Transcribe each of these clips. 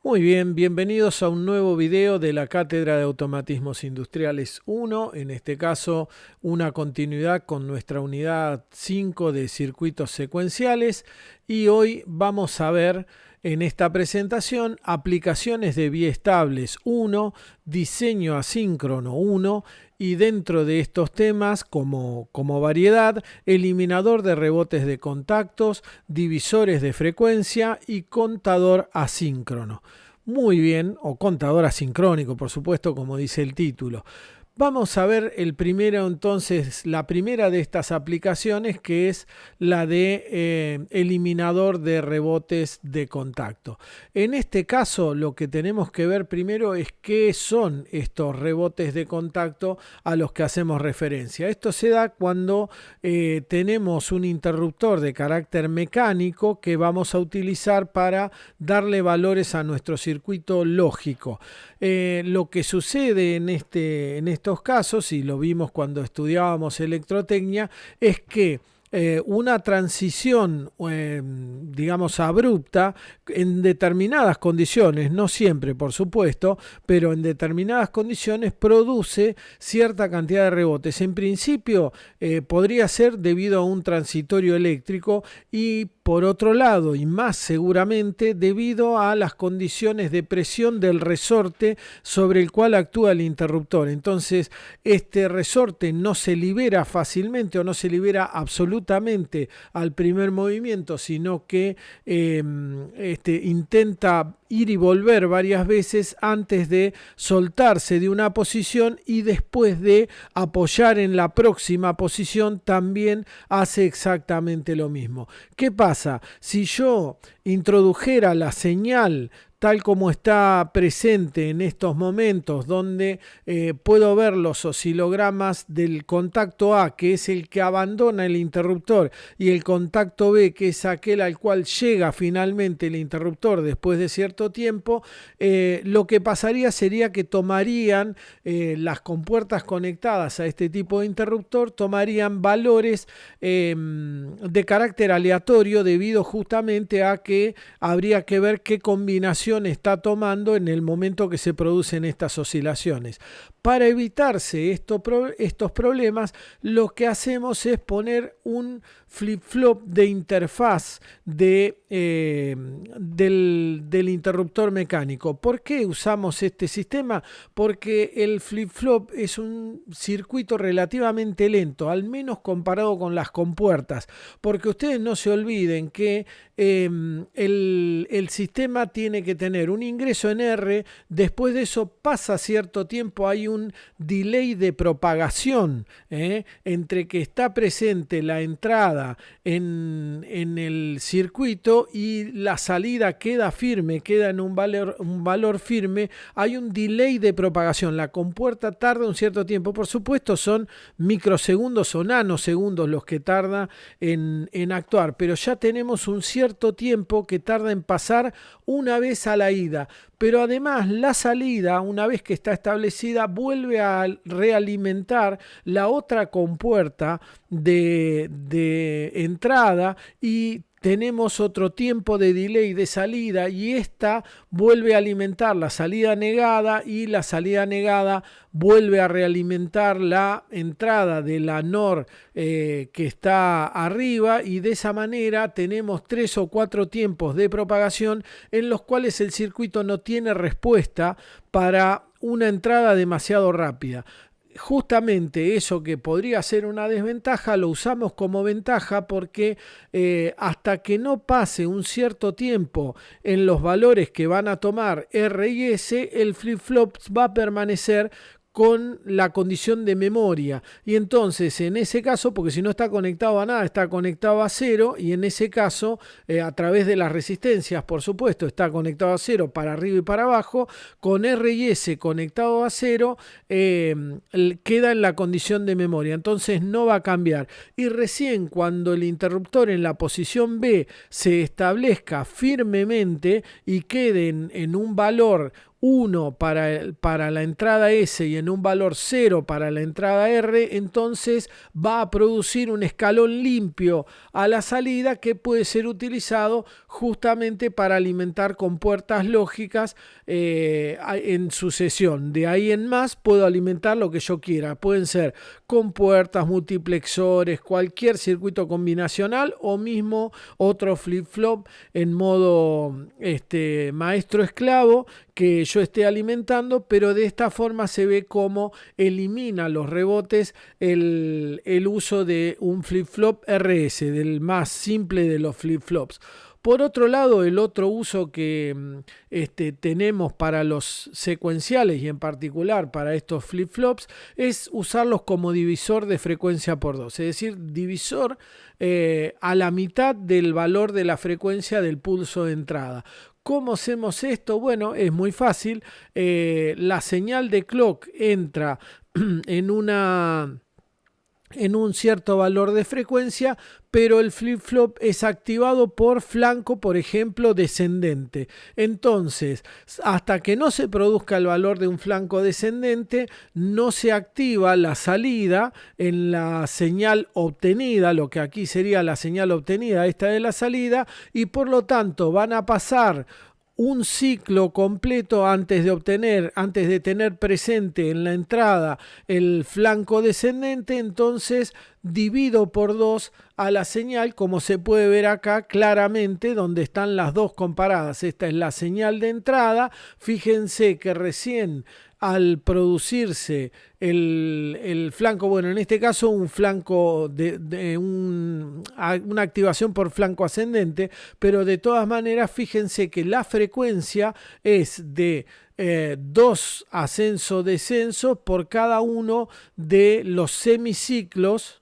Muy bien, bienvenidos a un nuevo video de la Cátedra de Automatismos Industriales 1, en este caso una continuidad con nuestra unidad 5 de circuitos secuenciales, y hoy vamos a ver en esta presentación aplicaciones de biestables 1, diseño asíncrono 1 y dentro de estos temas como variedad, eliminador de rebotes de contactos, divisores de frecuencia y contador asíncrono. Muy bien, o contador asincrónico, por supuesto, como dice el título. Vamos a ver la primera de estas aplicaciones, que es la de eliminador de rebotes de contacto. En este caso, lo que tenemos que ver primero es qué son estos rebotes de contacto a los que hacemos referencia. Esto se da cuando tenemos un interruptor de carácter mecánico que vamos a utilizar para darle valores a nuestro circuito lógico. Lo que sucede en estos casos, y lo vimos cuando estudiábamos electrotecnia, es que una transición, digamos, abrupta en determinadas condiciones, no siempre por supuesto, pero en determinadas condiciones produce cierta cantidad de rebotes. En principio podría ser debido a un transitorio eléctrico y por otro lado, y más seguramente, debido a las condiciones de presión del resorte sobre el cual actúa el interruptor. Entonces, este resorte no se libera fácilmente o no se libera absolutamente al primer movimiento, sino que intenta ir y volver varias veces antes de soltarse de una posición y después de apoyar en la próxima posición también hace exactamente lo mismo. ¿Qué pasa? Si yo introdujera la señal tal como está presente en estos momentos, donde puedo ver los oscilogramas del contacto A, que es el que abandona el interruptor, y el contacto B, que es aquel al cual llega finalmente el interruptor después de cierto tiempo, lo que pasaría sería que tomarían las compuertas conectadas a este tipo de interruptor, tomarían valores de carácter aleatorio debido justamente a que habría que ver qué combinación está tomando en el momento que se producen estas oscilaciones. Para evitarse estos problemas, lo que hacemos es poner un flip-flop de interfaz del interruptor mecánico. ¿Por qué usamos este sistema? Porque el flip-flop es un circuito relativamente lento, al menos comparado con las compuertas, porque ustedes no se olviden que el sistema tiene que tener un ingreso en R, después de eso pasa cierto tiempo, hay un delay de propagación entre que está presente la entrada en el circuito y la salida queda firme, queda en un valor firme. Hay un delay de propagación, la compuerta tarda un cierto tiempo, por supuesto son microsegundos o nanosegundos los que tarda en actuar, pero ya tenemos un cierto tiempo que tarda en pasar una vez a la ida. Pero además la salida, una vez que está establecida, vuelve a realimentar la otra compuerta de entrada y tenemos otro tiempo de delay de salida, y esta vuelve a alimentar la salida negada y la salida negada vuelve a realimentar la entrada de la NOR que está arriba, y de esa manera tenemos 3 o 4 tiempos de propagación en los cuales el circuito no tiene respuesta para una entrada demasiado rápida. Justamente eso que podría ser una desventaja lo usamos como ventaja, porque hasta que no pase un cierto tiempo en los valores que van a tomar R y S, el flip-flop va a permanecer con la condición de memoria, y entonces en ese caso, porque si no está conectado a nada, está conectado a cero, y en ese caso a través de las resistencias, por supuesto, está conectado a cero para arriba y para abajo, con R y S conectado a cero queda en la condición de memoria, entonces no va a cambiar, y recién cuando el interruptor en la posición B se establezca firmemente y quede en un valor 1 para la entrada S y en un valor 0 para la entrada R, entonces va a producir un escalón limpio a la salida que puede ser utilizado justamente para alimentar con puertas lógicas en sucesión. De ahí en más puedo alimentar lo que yo quiera. Pueden ser con puertas, multiplexores, cualquier circuito combinacional o mismo otro flip-flop en modo maestro-esclavo que yo esté alimentando, pero de esta forma se ve cómo elimina los rebotes el uso de un flip-flop RS, del más simple de los flip-flops. Por otro lado, el otro uso que tenemos para los secuenciales y en particular para estos flip-flops es usarlos como divisor de frecuencia por 2, es decir, divisor a la mitad del valor de la frecuencia del pulso de entrada. ¿Cómo hacemos esto? Bueno, es muy fácil. La señal de clock entra en un cierto valor de frecuencia, pero el flip-flop es activado por flanco, por ejemplo, descendente. Entonces, hasta que no se produzca el valor de un flanco descendente, no se activa la salida en la señal obtenida, lo que aquí sería la señal obtenida, esta de la salida, y por lo tanto van a pasar un ciclo completo antes de tener presente en la entrada el flanco descendente. Entonces divido por 2 a la señal, como se puede ver acá claramente, donde están las dos comparadas. Esta es la señal de entrada. Fíjense que recién al producirse el flanco, bueno, en este caso un flanco una activación por flanco ascendente, pero de todas maneras fíjense que la frecuencia es de 2 ascenso-descenso por cada uno de los semiciclos.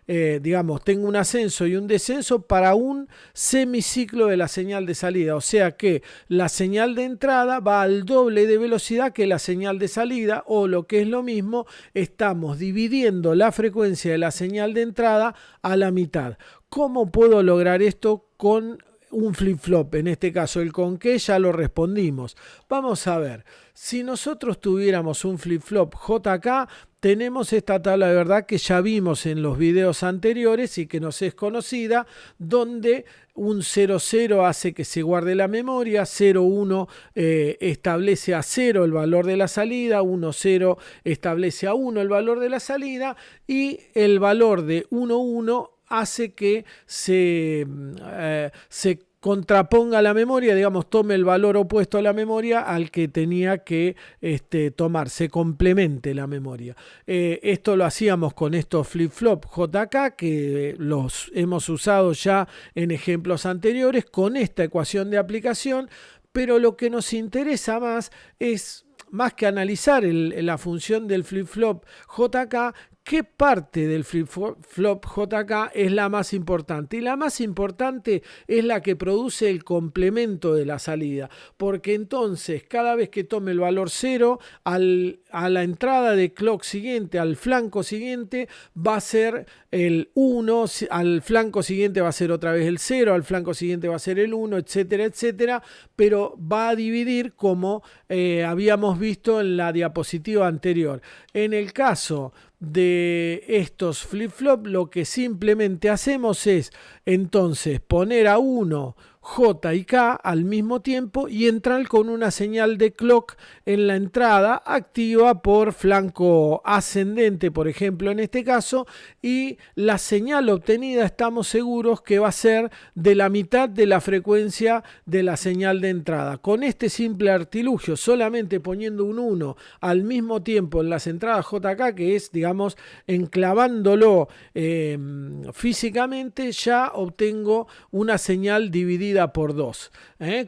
Digamos, tengo un ascenso y un descenso para un semiciclo de la señal de salida, o sea que la señal de entrada va al doble de velocidad que la señal de salida, o lo que es lo mismo, estamos dividiendo la frecuencia de la señal de entrada a la mitad. ¿Cómo puedo lograr esto con un flip-flop? En este caso, el con qué ya lo respondimos. Vamos a ver, si nosotros tuviéramos un flip-flop JK, tenemos esta tabla de verdad que ya vimos en los videos anteriores y que nos es conocida, donde un 0,0 hace que se guarde la memoria, 0,1 establece a 0 el valor de la salida, 1,0 establece a 1 el valor de la salida, y el valor de 1,1 hace que se contraponga la memoria, digamos, tome el valor opuesto a la memoria al que tenía que tomar, se complemente la memoria. Esto lo hacíamos con estos flip-flop JK, que los hemos usado ya en ejemplos anteriores con esta ecuación de aplicación, pero lo que nos interesa más es, más que analizar la función del flip-flop JK, ¿qué parte del flip-flop JK es la más importante? Y la más importante es la que produce el complemento de la salida, porque entonces cada vez que tome el valor 0, a la entrada de clock siguiente, al flanco siguiente, va a ser el 1, al flanco siguiente va a ser otra vez el 0, al flanco siguiente va a ser el 1, etcétera, etcétera, pero va a dividir como habíamos visto en la diapositiva anterior. En el caso de estos flip-flop, lo que simplemente hacemos es entonces poner a 1 J y K al mismo tiempo y entrar con una señal de clock en la entrada activa por flanco ascendente, por ejemplo, en este caso, y la señal obtenida estamos seguros que va a ser de la mitad de la frecuencia de la señal de entrada. Con este simple artilugio, solamente poniendo un 1 al mismo tiempo en las entradas JK, que es, digamos, enclavándolo físicamente, ya obtengo una señal dividida por 2,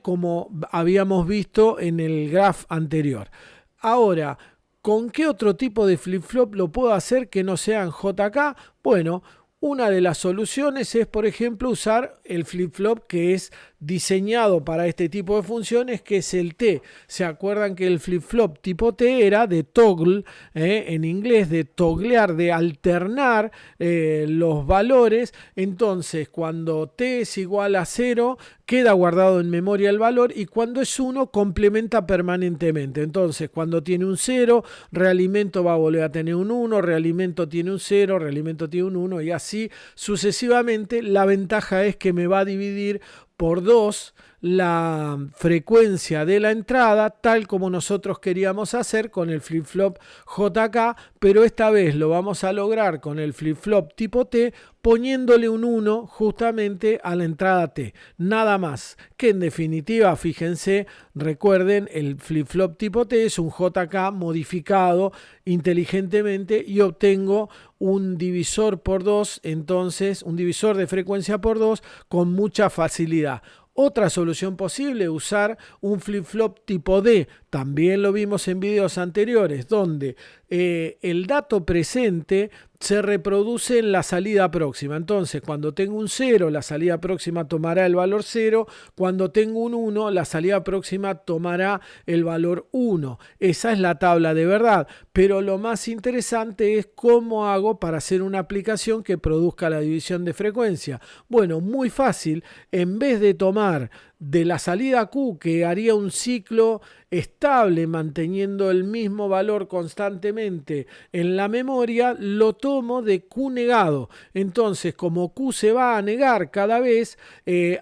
como habíamos visto en el graph anterior. Ahora, ¿con qué otro tipo de flip-flop lo puedo hacer que no sean JK? Bueno, una de las soluciones es, por ejemplo, usar el flip-flop que es diseñado para este tipo de funciones, que es el T. ¿Se acuerdan que el flip-flop tipo T era de toggle, en inglés, de toglear, de alternar los valores? Entonces, cuando T es igual a 0, queda guardado en memoria el valor, y cuando es 1, complementa permanentemente. Entonces, cuando tiene un 0, realimento va a volver a tener un 1, realimento tiene un 0, realimento tiene un 1, y así sucesivamente. La ventaja es que me va a dividir por 2 la frecuencia de la entrada, tal como nosotros queríamos hacer con el flip-flop JK, pero esta vez lo vamos a lograr con el flip-flop tipo T, poniéndole un 1 justamente a la entrada T. Nada más, que en definitiva, fíjense, recuerden, el flip-flop tipo T es un JK modificado inteligentemente, y obtengo un divisor por 2, entonces un divisor de frecuencia por 2 con mucha facilidad. Otra solución posible, usar un flip-flop tipo D. También lo vimos en videos anteriores, donde el dato presente se reproduce en la salida próxima. Entonces, cuando tengo un 0, la salida próxima tomará el valor 0. Cuando tengo un 1, la salida próxima tomará el valor 1. Esa es la tabla de verdad. Pero lo más interesante es cómo hago para hacer una aplicación que produzca la división de frecuencia. Bueno, muy fácil. En vez de tomar de la salida Q, que haría un ciclo estable manteniendo el mismo valor constantemente en la memoria, lo tomo de Q negado. Entonces, como Q se va a negar cada vez,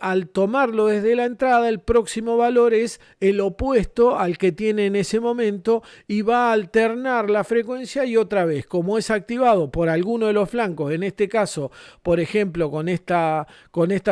al tomarlo desde la entrada, el próximo valor es el opuesto al que tiene en ese momento, y va a alternar la frecuencia, y otra vez, como es activado por alguno de los flancos, en este caso, por ejemplo, con esta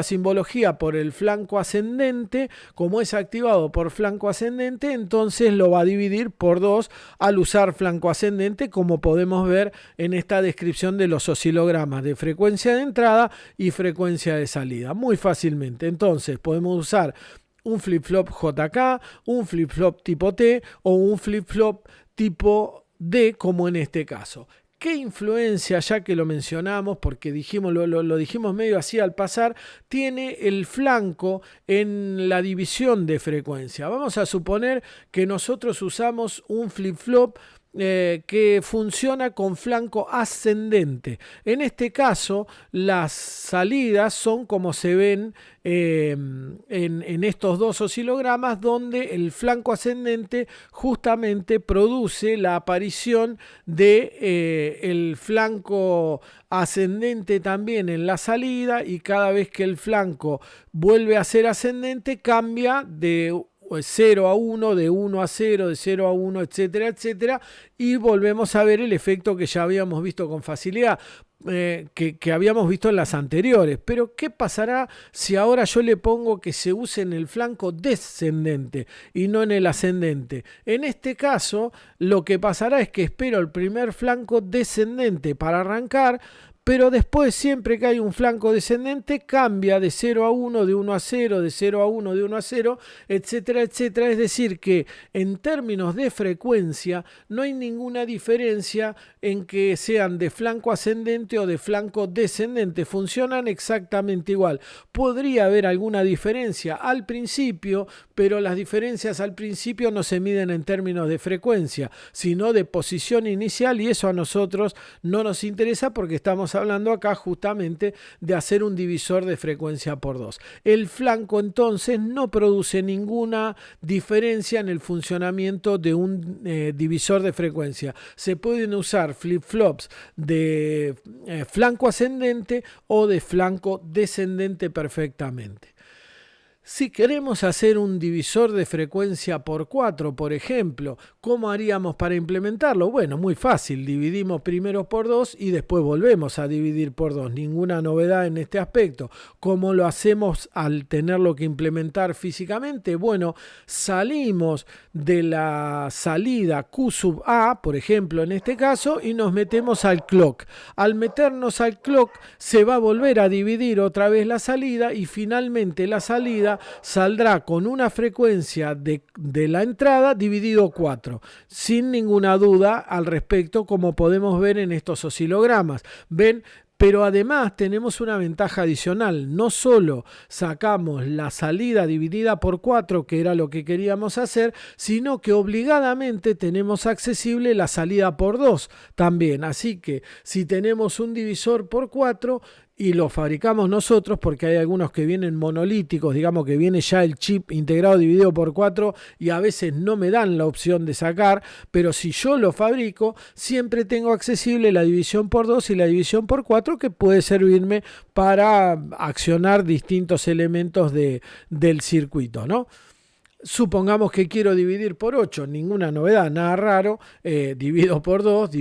simbología, por el flanco ascendente, como es activado por flanco ascendente, entonces lo va a dividir por 2 al usar flanco ascendente, como podemos ver en esta descripción de los oscilogramas de frecuencia de entrada y frecuencia de salida, muy fácilmente. Entonces podemos usar un flip-flop JK, un flip-flop tipo T o un flip-flop tipo D, como en este caso. ¿Qué influencia, ya que lo mencionamos, porque lo dijimos medio así al pasar, tiene el flanco en la división de frecuencia? Vamos a suponer que nosotros usamos un flip-flop que funciona con flanco ascendente. En este caso, las salidas son como se ven en estos dos oscilogramas, donde el flanco ascendente justamente produce la aparición de el flanco ascendente también en la salida, y cada vez que el flanco vuelve a ser ascendente cambia de 0 a 1, de 1 a 0, de 0 a 1, etcétera, etcétera, y volvemos a ver el efecto que ya habíamos visto con facilidad, que habíamos visto en las anteriores. Pero ¿qué pasará si ahora yo le pongo que se use en el flanco descendente y no en el ascendente? En este caso, lo que pasará es que espero el primer flanco descendente para arrancar, pero después, siempre que hay un flanco descendente, cambia de 0 a 1, de 1 a 0, de 0 a 1, de 1 a 0, etcétera, etcétera. Es decir, que en términos de frecuencia no hay ninguna diferencia en que sean de flanco ascendente o de flanco descendente. Funcionan exactamente igual. Podría haber alguna diferencia al principio, pero las diferencias al principio no se miden en términos de frecuencia, sino de posición inicial, y eso a nosotros no nos interesa, porque estamos hablando acá justamente de hacer un divisor de frecuencia por 2. El flanco entonces no produce ninguna diferencia en el funcionamiento de un divisor de frecuencia. Se pueden usar flip-flops de flanco ascendente o de flanco descendente perfectamente. Si queremos hacer un divisor de frecuencia por 4, por ejemplo, ¿cómo haríamos para implementarlo? Bueno, muy fácil. Dividimos primero por 2 y después volvemos a dividir por 2. Ninguna novedad en este aspecto. ¿Cómo lo hacemos al tenerlo que implementar físicamente? Bueno, salimos de la salida Q sub A, por ejemplo, en este caso, y nos metemos al clock. Al meternos al clock se va a volver a dividir otra vez la salida, y finalmente la salida saldrá con una frecuencia de la entrada dividido 4, sin ninguna duda al respecto, como podemos ver en estos oscilogramas. ¿Ven? Pero además tenemos una ventaja adicional. No solo sacamos la salida dividida por 4, que era lo que queríamos hacer, sino que obligadamente tenemos accesible la salida por 2 también. Así que si tenemos un divisor por 4 y lo fabricamos nosotros, porque hay algunos que vienen monolíticos, digamos que viene ya el chip integrado dividido por 4 y a veces no me dan la opción de sacar, pero si yo lo fabrico, siempre tengo accesible la división por 2 y la división por 4, que puede servirme para accionar distintos elementos del circuito, ¿no? Supongamos que quiero dividir por 8, ninguna novedad, nada raro, divido por 2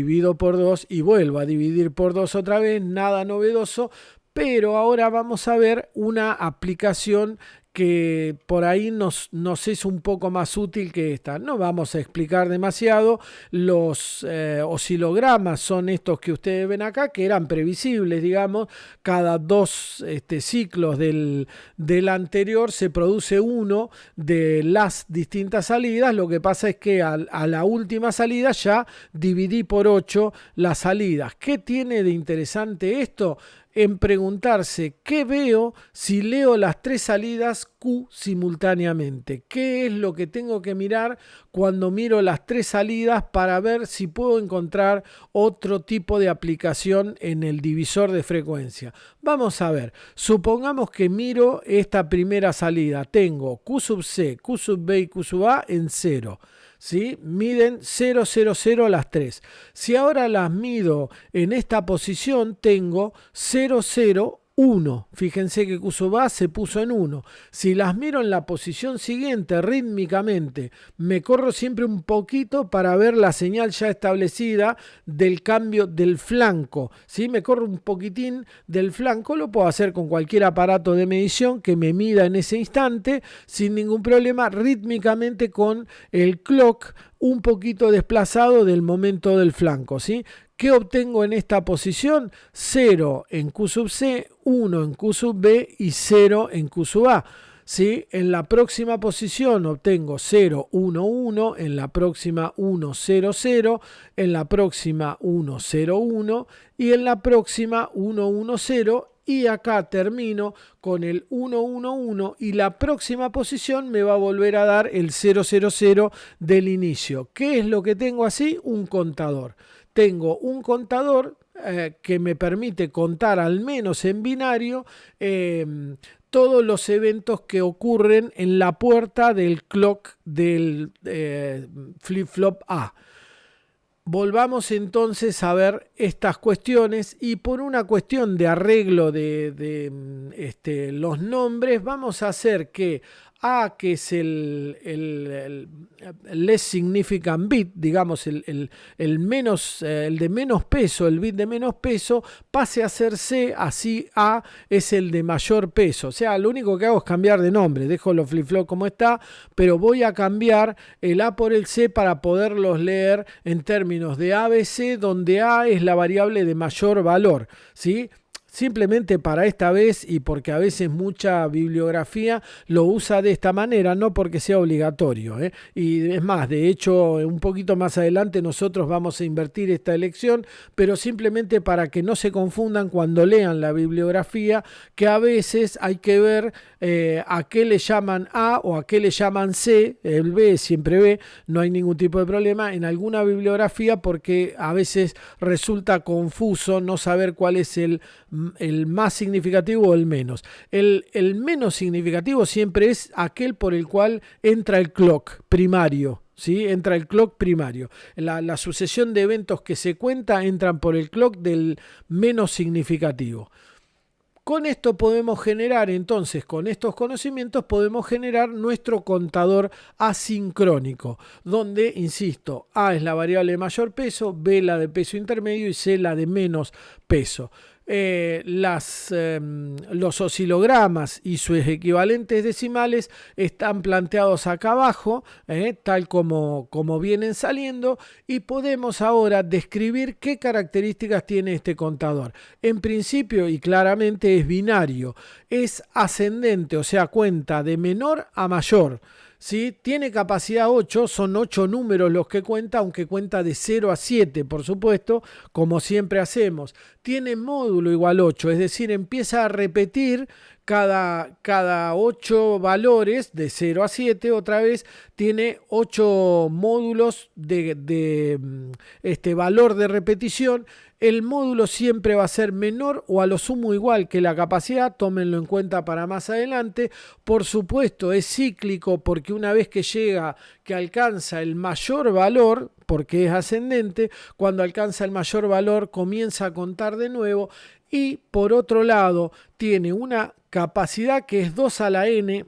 y vuelvo a dividir por 2 otra vez, nada novedoso, pero ahora vamos a ver una aplicación que por ahí nos es un poco más útil que esta. No vamos a explicar demasiado. Los oscilogramas son estos que ustedes ven acá, que eran previsibles, digamos. Cada 2 ciclos del anterior se produce uno de las distintas salidas. Lo que pasa es que a la última salida ya dividí por 8 las salidas. ¿Qué tiene de interesante esto? En preguntarse qué veo si leo las 3 salidas Q simultáneamente. ¿Qué es lo que tengo que mirar cuando miro las 3 salidas para ver si puedo encontrar otro tipo de aplicación en el divisor de frecuencia? Vamos a ver. Supongamos que miro esta primera salida. Tengo Q sub C, Q sub B y Q sub A en 0. ¿Sí? Miden 0, 0, 0 las 3. Si ahora las mido en esta posición, tengo 0, 0, 1. Fíjense que Q sub A se puso en 1. Si las miro en la posición siguiente rítmicamente, me corro siempre un poquito para ver la señal ya establecida del cambio del flanco. ¿Sí? Me corro un poquitín del flanco, lo puedo hacer con cualquier aparato de medición que me mida en ese instante sin ningún problema, rítmicamente con el clock un poquito desplazado del momento del flanco, ¿sí? ¿Qué obtengo en esta posición? 0 en Q sub C, 1 en Q sub B y 0 en Q sub A. ¿Sí? En la próxima posición obtengo 0, 1, 1, en la próxima 1, 0, 0, en la próxima 1, 0, 1 y en la próxima 1, 1, 0. Y acá termino con el 1, 1, 1 y la próxima posición me va a volver a dar el 0, 0, 0 del inicio. ¿Qué es lo que tengo así? Un contador. Tengo un contador que me permite contar al menos en binario todos los eventos que ocurren en la puerta del clock del flip-flop A. Volvamos entonces a ver estas cuestiones y por una cuestión de arreglo de los nombres vamos a hacer que A, que es el less significant bit, digamos el menos, el de menos peso, el bit de menos peso, pase a ser C, así A es el de mayor peso. O sea, lo único que hago es cambiar de nombre, dejo los flip-flop como está, pero voy a cambiar el A por el C para poderlos leer en términos de ABC, donde A es la variable de mayor valor, ¿sí? Simplemente para esta vez y porque a veces mucha bibliografía lo usa de esta manera, no porque sea obligatorio, ¿eh? Y es más, de hecho, un poquito más adelante nosotros vamos a invertir esta elección, pero simplemente para que no se confundan cuando lean la bibliografía, que a veces hay que ver a qué le llaman A o a qué le llaman C, el B es siempre B, no hay ningún tipo de problema en alguna bibliografía porque a veces resulta confuso no saber cuál es el más significativo o el menos. El menos significativo siempre es aquel por el cual entra el clock primario. ¿Sí? Entra el clock primario. La sucesión de eventos que se cuenta entran por el clock del menos significativo. Con esto podemos generar, entonces, con estos conocimientos podemos generar nuestro contador asincrónico, donde, insisto, A es la variable de mayor peso, B la de peso intermedio y C la de menos peso. Los oscilogramas y sus equivalentes decimales están planteados acá abajo, tal como vienen saliendo, y podemos ahora describir qué características tiene este contador. En principio y claramente es binario, es ascendente, o sea, cuenta de menor a mayor. ¿sí? Tiene capacidad 8, son 8 números los que cuenta, aunque cuenta de 0 a 7, por supuesto, como siempre hacemos. Tiene módulo igual 8, es decir, empieza a repetir cada 8 valores de 0 a 7, otra vez tiene 8 módulos de este valor de repetición. El módulo siempre va a ser menor o a lo sumo igual que la capacidad, tómenlo en cuenta para más adelante. Por supuesto es cíclico porque una vez que llega, que alcanza el mayor valor, porque es ascendente, cuando alcanza el mayor valor comienza a contar de nuevo. Y por otro lado tiene una capacidad que es 2 a la n,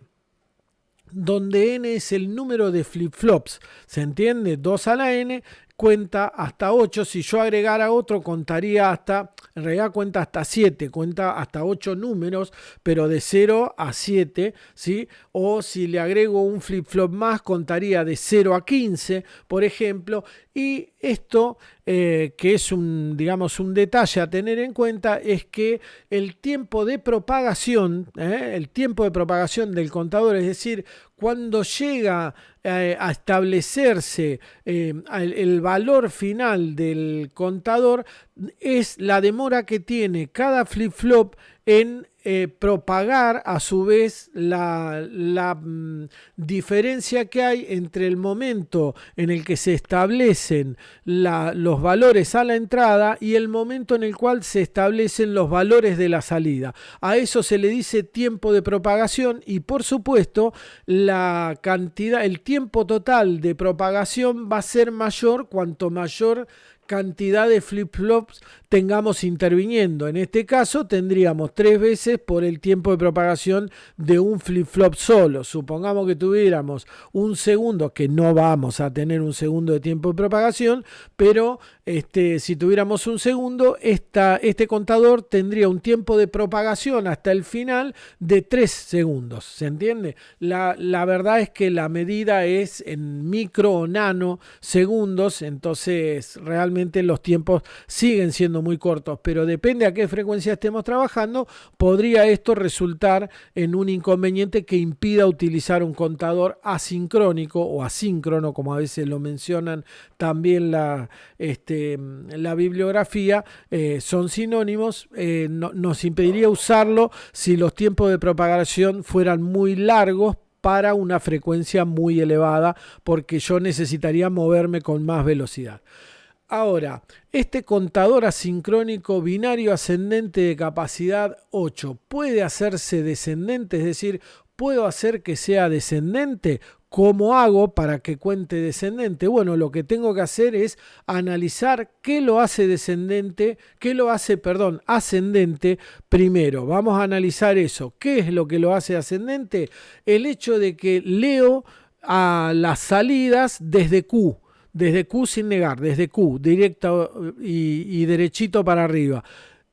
donde n es el número de flip-flops, ¿se entiende? 2 a la n cuenta hasta 8, si yo agregara otro contaría hasta, en realidad cuenta hasta 7, cuenta hasta 8 números, pero de 0 a 7, ¿sí? O si le agrego un flip-flop más, contaría de 0 a 15, por ejemplo, y esto, que es digamos, un detalle a tener en cuenta, es que el tiempo de propagación, del contador, es decir, cuando llega a establecerse el valor final del contador, es la demora que tiene cada flip-flop en propagar a su vez la diferencia que hay entre el momento en el que se establecen los valores a la entrada y el momento en el cual se establecen los valores de la salida. A eso se le dice tiempo de propagación y por supuesto la cantidad, el tiempo total de propagación va a ser mayor cuanto mayor cantidad de flip-flops tengamos interviniendo. En este caso tendríamos 3 veces por el tiempo de propagación de un flip-flop solo. Supongamos que tuviéramos un segundo, que no vamos a tener un segundo de tiempo de propagación, pero si tuviéramos un segundo, este contador tendría un tiempo de propagación hasta el final de 3 segundos. ¿Se entiende? La verdad es que la medida es en micro o nano segundos, entonces realmente los tiempos siguen siendo muy cortos, pero depende a qué frecuencia estemos trabajando, podría esto resultar en un inconveniente que impida utilizar un contador asincrónico o asíncrono, como a veces lo mencionan también la bibliografía, son sinónimos. Nos impediría usarlo si los tiempos de propagación fueran muy largos para una frecuencia muy elevada, porque yo necesitaría moverme con más velocidad. Ahora, este contador asincrónico binario ascendente de capacidad 8 puede hacerse descendente, es decir, ¿puedo hacer que sea descendente? ¿Cómo hago para que cuente descendente? Bueno, lo que tengo que hacer es analizar qué lo hace ascendente primero. Vamos a analizar eso. ¿Qué es lo que lo hace ascendente? El hecho de que leo a las salidas desde Q sin negar, desde Q, directo y derechito para arriba.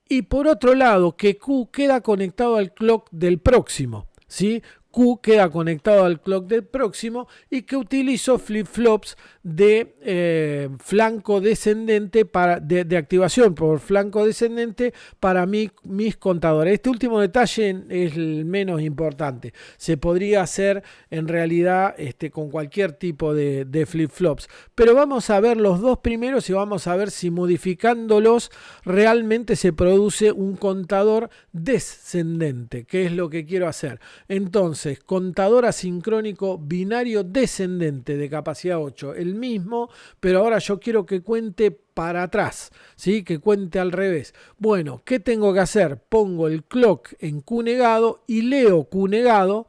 Y por otro lado, que Q queda conectado al clock del próximo, ¿sí? Q queda conectado al clock del próximo y que utilizo flip-flops de flanco descendente de activación por flanco descendente para mis contadores. Este último detalle es el menos importante. Se podría hacer en realidad con cualquier tipo de flip-flops. Pero vamos a ver los dos primeros y vamos a ver si modificándolos realmente se produce un contador descendente, que es lo que quiero hacer. Entonces, contador asincrónico binario descendente de capacidad 8, el mismo, pero ahora yo quiero que cuente para atrás, ¿sí? Que cuente al revés. Bueno, ¿qué tengo que hacer? Pongo el clock en Q negado y leo Q negado,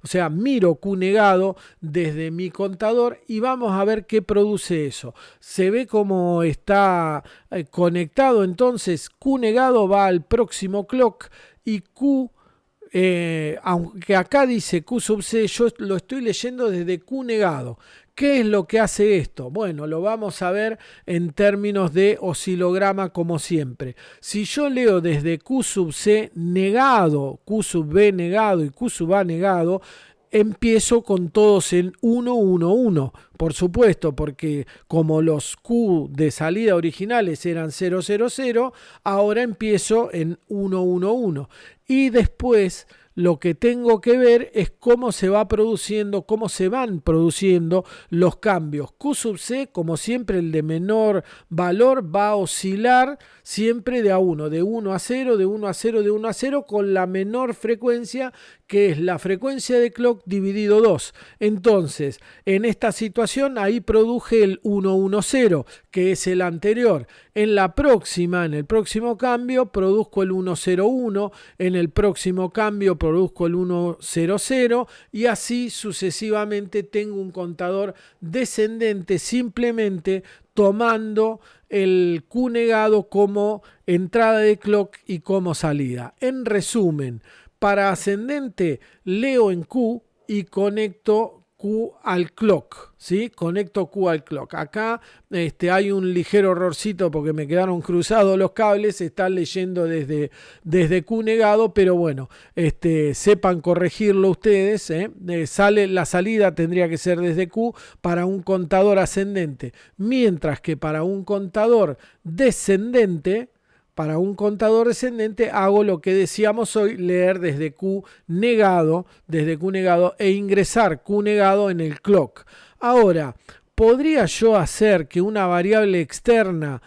o sea, miro Q negado desde mi contador y vamos a ver qué produce eso. Se ve cómo está conectado, entonces Q negado va al próximo clock y Q, aunque acá dice Q sub C, yo lo estoy leyendo desde Q negado. ¿Qué es lo que hace esto? Bueno, lo vamos a ver en términos de oscilograma como siempre. Si yo leo desde Q sub C negado, Q sub B negado y Q sub A negado, empiezo con todos en 1, 1, 1. Por supuesto, porque como los Q de salida originales eran 0, 0, 0, ahora empiezo en 1, 1, 1. Y después lo que tengo que ver es cómo se va produciendo, cómo se van produciendo los cambios. Q sub C, como siempre, el de menor valor va a oscilar siempre de a 1, de 1 a 0, de 1 a 0, de 1 a 0, con la menor frecuencia, que es la frecuencia de clock dividido 2. Entonces, en esta situación, ahí produje el 110, que es el anterior. En la próxima, en el próximo cambio, produzco el 101, en el próximo cambio produzco el 100 y así sucesivamente tengo un contador descendente simplemente tomando el Q negado como entrada de clock y como salida. En resumen, para ascendente leo en Q y conecto Q al clock, ¿sí? Conecto Q al clock. Acá hay un ligero errorcito porque me quedaron cruzados los cables, están leyendo desde Q negado, pero bueno, sepan corregirlo ustedes, la salida tendría que ser desde Q para un contador ascendente, mientras que para un contador descendente, hago lo que decíamos hoy, leer desde Q negado e ingresar Q negado en el clock. Ahora, ¿podría yo hacer que una variable externa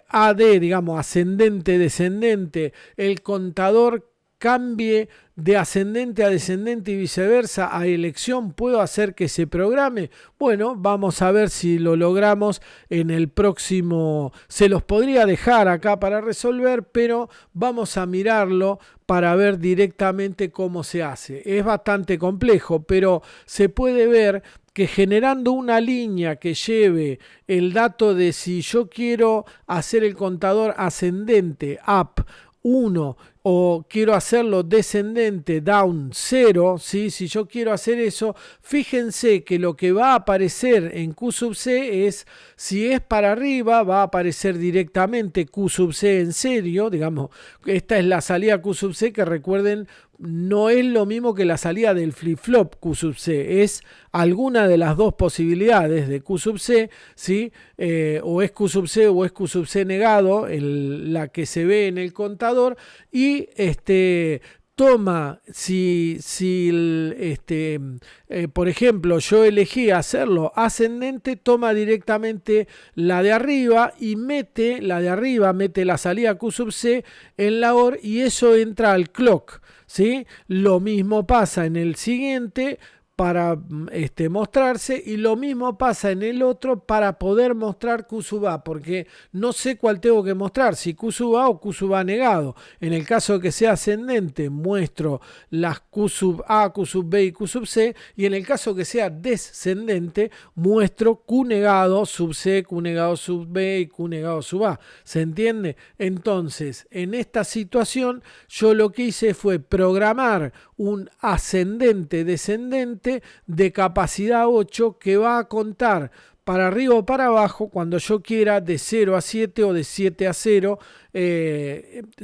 AD, digamos ascendente, descendente, el contador cambie de ascendente a descendente y viceversa a elección? ¿Puedo hacer que se programe? Bueno, vamos a ver si lo logramos en el próximo. Se los podría dejar acá para resolver, pero vamos a mirarlo para ver directamente cómo se hace. Es bastante complejo, pero se puede ver que generando una línea que lleve el dato de si yo quiero hacer el contador ascendente, up 1, o quiero hacerlo descendente, down 0, ¿sí? Si yo quiero hacer eso, fíjense que lo que va a aparecer en Q sub C es, si es para arriba, va a aparecer directamente Q sub C en serio, digamos, esta es la salida Q sub C, que recuerden, no es lo mismo que la salida del flip-flop Q sub C, es alguna de las dos posibilidades de Q sub C, ¿sí? O es Q sub C o es Q sub C negado, la que se ve en el contador, y toma, por ejemplo, yo elegí hacerlo ascendente, toma directamente la de arriba y mete la salida Q sub C en la OR y eso entra al clock, ¿sí? Lo mismo pasa en el siguiente para mostrarse, y lo mismo pasa en el otro para poder mostrar Q sub A, porque no sé cuál tengo que mostrar, si Q sub A o Q sub A negado. En el caso de que sea ascendente, muestro las Q sub A, Q sub B y Q sub C, y en el caso que sea descendente, muestro Q negado sub C, Q negado sub B y Q negado sub A. ¿Se entiende? Entonces, en esta situación, yo lo que hice fue programar un ascendente-descendente de capacidad 8 que va a contar para arriba o para abajo cuando yo quiera, de 0 a 7 o de 7 a 0,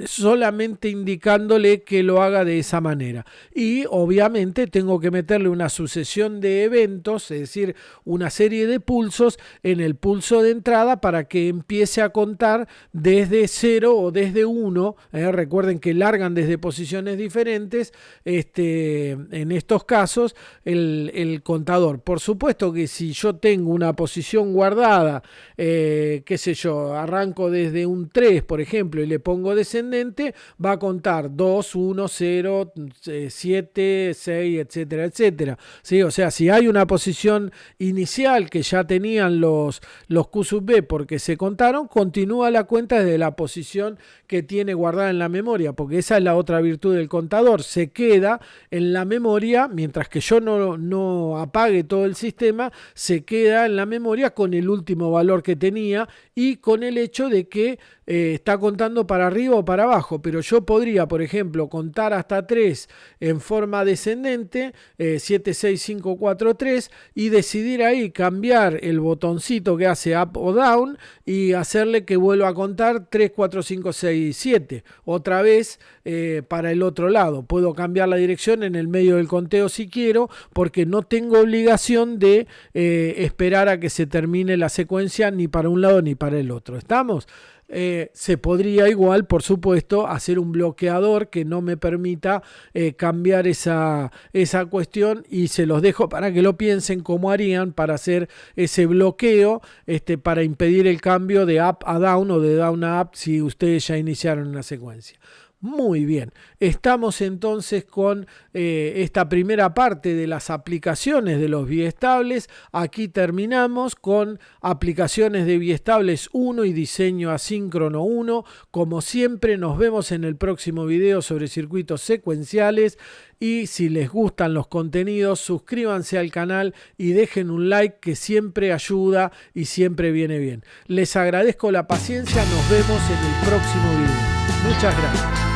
solamente indicándole que lo haga de esa manera. Y obviamente tengo que meterle una sucesión de eventos, es decir, una serie de pulsos en el pulso de entrada para que empiece a contar desde 0 o desde 1. Recuerden que largan desde posiciones diferentes en estos casos el contador. Por supuesto que si yo tengo una posición guardada, qué sé yo, arranco desde un 3, por ejemplo, y le pongo descendente, va a contar 2, 1, 0, 7, 6, etcétera, etcétera. ¿Sí? O sea, si hay una posición inicial que ya tenían los Q sub B porque se contaron, continúa la cuenta desde la posición que tiene guardada en la memoria, porque esa es la otra virtud del contador, se queda en la memoria, mientras que yo no apague todo el sistema, se queda en la memoria con el último valor que tenía y con el hecho de que está contando para arriba o para abajo, pero yo podría, por ejemplo, contar hasta 3 en forma descendente, 7, 6, 5, 4, 3, y decidir ahí cambiar el botoncito que hace up o down y hacerle que vuelva a contar 3, 4, 5, 6, 7. Otra vez para el otro lado. Puedo cambiar la dirección en el medio del conteo si quiero, porque no tengo obligación de esperar a que se termine la secuencia ni para un lado ni para el otro. ¿Estamos? se podría igual, por supuesto, hacer un bloqueador que no me permita cambiar esa cuestión, y se los dejo para que lo piensen cómo harían para hacer ese bloqueo, para impedir el cambio de up a down o de down a up si ustedes ya iniciaron una secuencia. Muy bien, estamos entonces con esta primera parte de las aplicaciones de los biestables. Aquí terminamos con aplicaciones de biestables 1 y diseño asíncrono 1. Como siempre, nos vemos en el próximo video sobre circuitos secuenciales. Y si les gustan los contenidos, suscríbanse al canal y dejen un like, que siempre ayuda y siempre viene bien. Les agradezco la paciencia, nos vemos en el próximo video. Muchas gracias.